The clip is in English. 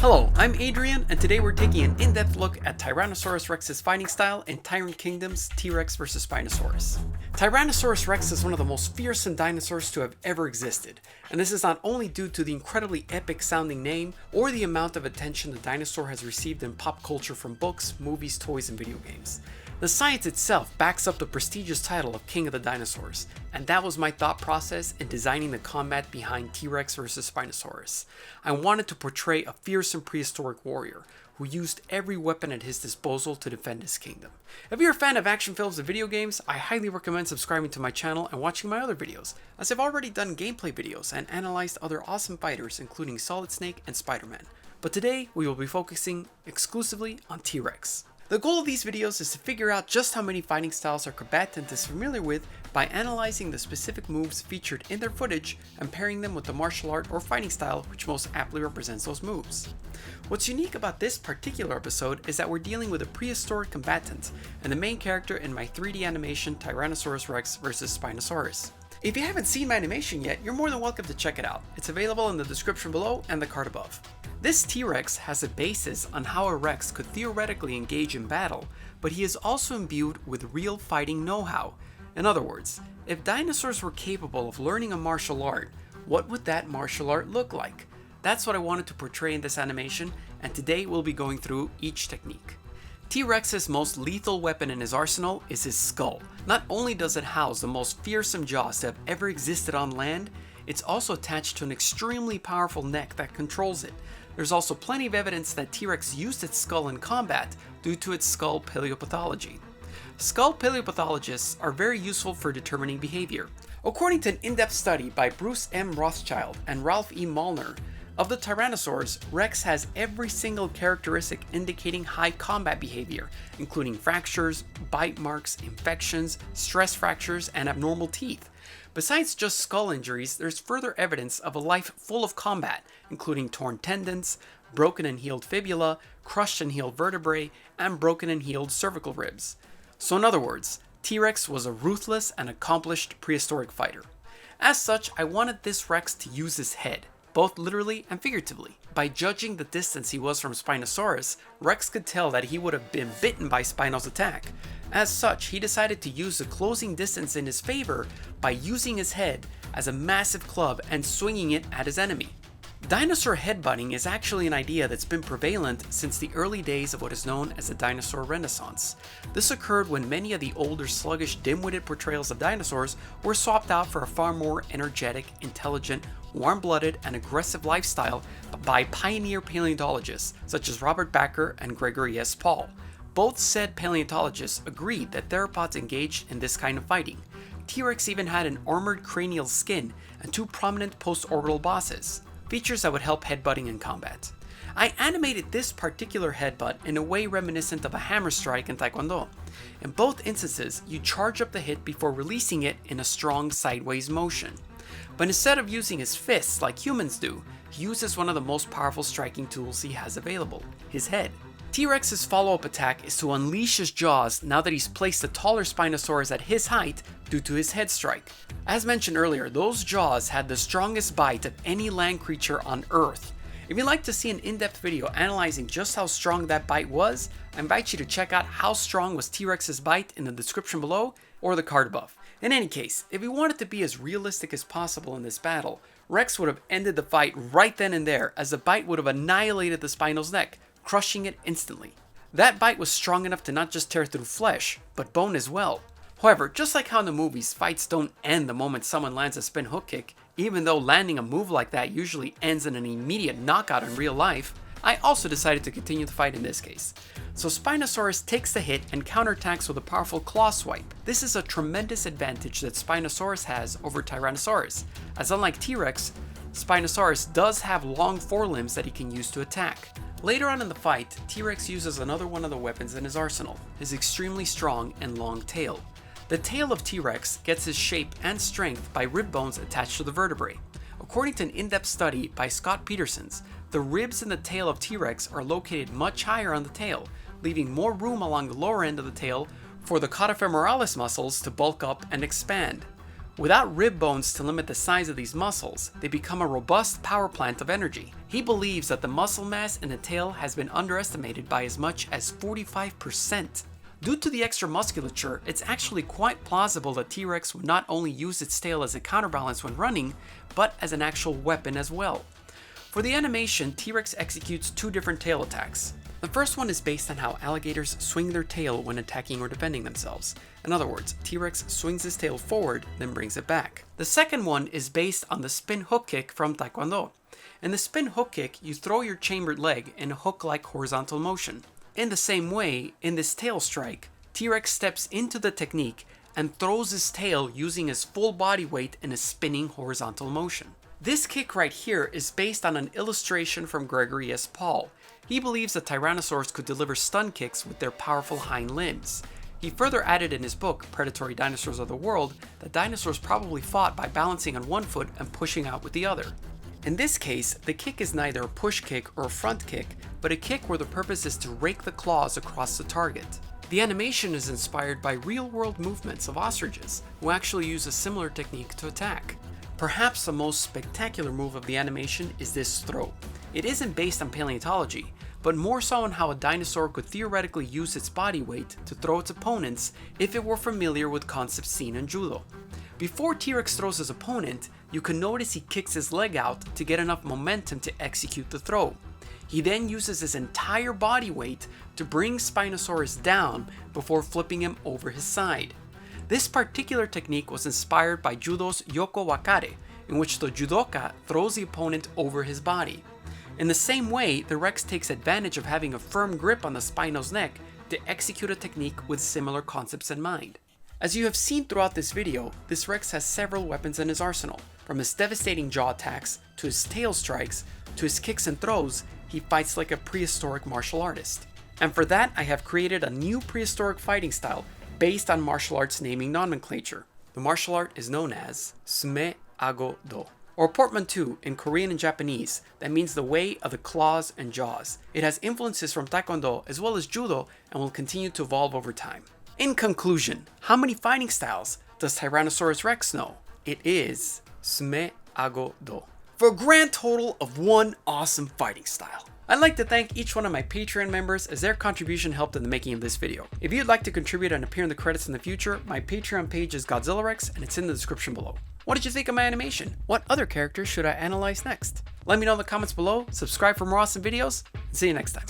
Hello, I'm Adrian, and today we're taking an in-depth look at Tyrannosaurus Rex's fighting style in Tyrant Kingdom's T-Rex vs. Spinosaurus. Tyrannosaurus Rex is one of the most fearsome dinosaurs to have ever existed, and this is not only due to the incredibly epic sounding name or the amount of attention the dinosaur has received in pop culture from books, movies, toys, and video games. The science itself backs up the prestigious title of King of the Dinosaurs, and that was my thought process in designing the combat behind T-Rex vs. Spinosaurus. I wanted to portray a fearsome prehistoric warrior who used every weapon at his disposal to defend his kingdom. If you're a fan of action films and video games, I highly recommend subscribing to my channel and watching my other videos, as I've already done gameplay videos and analyzed other awesome fighters including Solid Snake and Spider-Man. But today we will be focusing exclusively on T-Rex. The goal of these videos is to figure out just how many fighting styles our combatant is familiar with by analyzing the specific moves featured in their footage and pairing them with the martial art or fighting style which most aptly represents those moves. What's unique about this particular episode is that we're dealing with a prehistoric combatant and the main character in my 3D animation Tyrannosaurus Rex vs. Spinosaurus. If you haven't seen my animation yet, you're more than welcome to check it out. It's available in the description below and the card above. This T-Rex has a basis on how a Rex could theoretically engage in battle, but he is also imbued with real fighting know-how. In other words, if dinosaurs were capable of learning a martial art, what would that martial art look like? That's what I wanted to portray in this animation, and today we'll be going through each technique. T-Rex's most lethal weapon in his arsenal is his skull. Not only does it house the most fearsome jaws to have ever existed on land, it's also attached to an extremely powerful neck that controls it. There's also plenty of evidence that T-Rex used its skull in combat due to its skull paleopathology. Skull paleopathologists are very useful for determining behavior. According to an in-depth study by Bruce M. Rothschild and Ralph E. Malner, of the Tyrannosaurs, Rex has every single characteristic indicating high combat behavior, including fractures, bite marks, infections, stress fractures, and abnormal teeth. Besides just skull injuries, there's further evidence of a life full of combat, including torn tendons, broken and healed fibula, crushed and healed vertebrae, and broken and healed cervical ribs. So in other words, T-Rex was a ruthless and accomplished prehistoric fighter. As such, I wanted this Rex to use his head, both literally and figuratively. By judging the distance he was from Spinosaurus, Rex could tell that he would have been bitten by Spino's attack. As such, he decided to use the closing distance in his favor by using his head as a massive club and swinging it at his enemy. Dinosaur headbutting is actually an idea that's been prevalent since the early days of what is known as the dinosaur renaissance. This occurred when many of the older sluggish, dim-witted portrayals of dinosaurs were swapped out for a far more energetic, intelligent, warm-blooded, and aggressive lifestyle by pioneer paleontologists such as Robert Bakker and Gregory S. Paul. Both said paleontologists agreed that theropods engaged in this kind of fighting. T-Rex even had an armored cranial skin and two prominent post-orbital bosses, features that would help headbutting in combat. I animated this particular headbutt in a way reminiscent of a hammer strike in taekwondo. In both instances, you charge up the hit before releasing it in a strong sideways motion. But instead of using his fists like humans do, he uses one of the most powerful striking tools he has available, his head. T-Rex's follow-up attack is to unleash his jaws now that he's placed the taller Spinosaurus at his height due to his head strike. As mentioned earlier, those jaws had the strongest bite of any land creature on Earth. If you'd like to see an in-depth video analyzing just how strong that bite was, I invite you to check out How Strong Was T-Rex's Bite in the description below or the card above. In any case, if we wanted to be as realistic as possible in this battle, Rex would have ended the fight right then and there, as the bite would have annihilated the Spino's neck, crushing it instantly. That bite was strong enough to not just tear through flesh, but bone as well. However, just like how in the movies, fights don't end the moment someone lands a spin hook kick, even though landing a move like that usually ends in an immediate knockout in real life, I also decided to continue the fight in this case. So Spinosaurus takes the hit and counterattacks with a powerful claw swipe. This is a tremendous advantage that Spinosaurus has over Tyrannosaurus, as unlike T-Rex, Spinosaurus does have long forelimbs that he can use to attack. Later on in the fight, T-Rex uses another one of the weapons in his arsenal, his extremely strong and long tail. The tail of T-Rex gets his shape and strength by rib bones attached to the vertebrae. According to an in-depth study by Scott Petersons, the ribs in the tail of T-Rex are located much higher on the tail, leaving more room along the lower end of the tail for the cauda femoralis muscles to bulk up and expand. Without rib bones to limit the size of these muscles, they become a robust power plant of energy. He believes that the muscle mass in the tail has been underestimated by as much as 45%. Due to the extra musculature, it's actually quite plausible that T-Rex would not only use its tail as a counterbalance when running, but as an actual weapon as well. For the animation, T-Rex executes two different tail attacks. The first one is based on how alligators swing their tail when attacking or defending themselves. In other words, T-Rex swings his tail forward, then brings it back. The second one is based on the spin hook kick from taekwondo. In the spin hook kick, you throw your chambered leg in a hook-like horizontal motion. In the same way, in this tail strike, T-Rex steps into the technique and throws his tail using his full body weight in a spinning horizontal motion. This kick right here is based on an illustration from Gregory S. Paul. He believes that Tyrannosaurs could deliver stun kicks with their powerful hind limbs. He further added in his book, Predatory Dinosaurs of the World, that dinosaurs probably fought by balancing on one foot and pushing out with the other. In this case, the kick is neither a push kick or a front kick, but a kick where the purpose is to rake the claws across the target. The animation is inspired by real-world movements of ostriches, who actually use a similar technique to attack. Perhaps the most spectacular move of the animation is this throw. It isn't based on paleontology, but more so on how a dinosaur could theoretically use its body weight to throw its opponents if it were familiar with concepts seen in judo. Before T-Rex throws his opponent, you can notice he kicks his leg out to get enough momentum to execute the throw. He then uses his entire body weight to bring Spinosaurus down before flipping him over his side. This particular technique was inspired by judo's yoko wakare, in which the judoka throws the opponent over his body. In the same way, the Rex takes advantage of having a firm grip on the Spino's neck to execute a technique with similar concepts in mind. As you have seen throughout this video, this Rex has several weapons in his arsenal. From his devastating jaw attacks, to his tail strikes, to his kicks and throws, he fights like a prehistoric martial artist. And for that, I have created a new prehistoric fighting style based on martial arts naming nomenclature. The martial art is known as tsume do, or portmanteau in Korean and Japanese, that means the way of the claws and jaws. It has influences from taekwondo as well as judo and will continue to evolve over time. In conclusion, how many fighting styles does Tyrannosaurus Rex know? It is tsume do, for a grand total of one awesome fighting style. I'd like to thank each one of my Patreon members as their contribution helped in the making of this video. If you'd like to contribute and appear in the credits in the future, my Patreon page is Godzilla Rex and it's in the description below. What did you think of my animation? What other characters should I analyze next? Let me know in the comments below, subscribe for more awesome videos, and see you next time.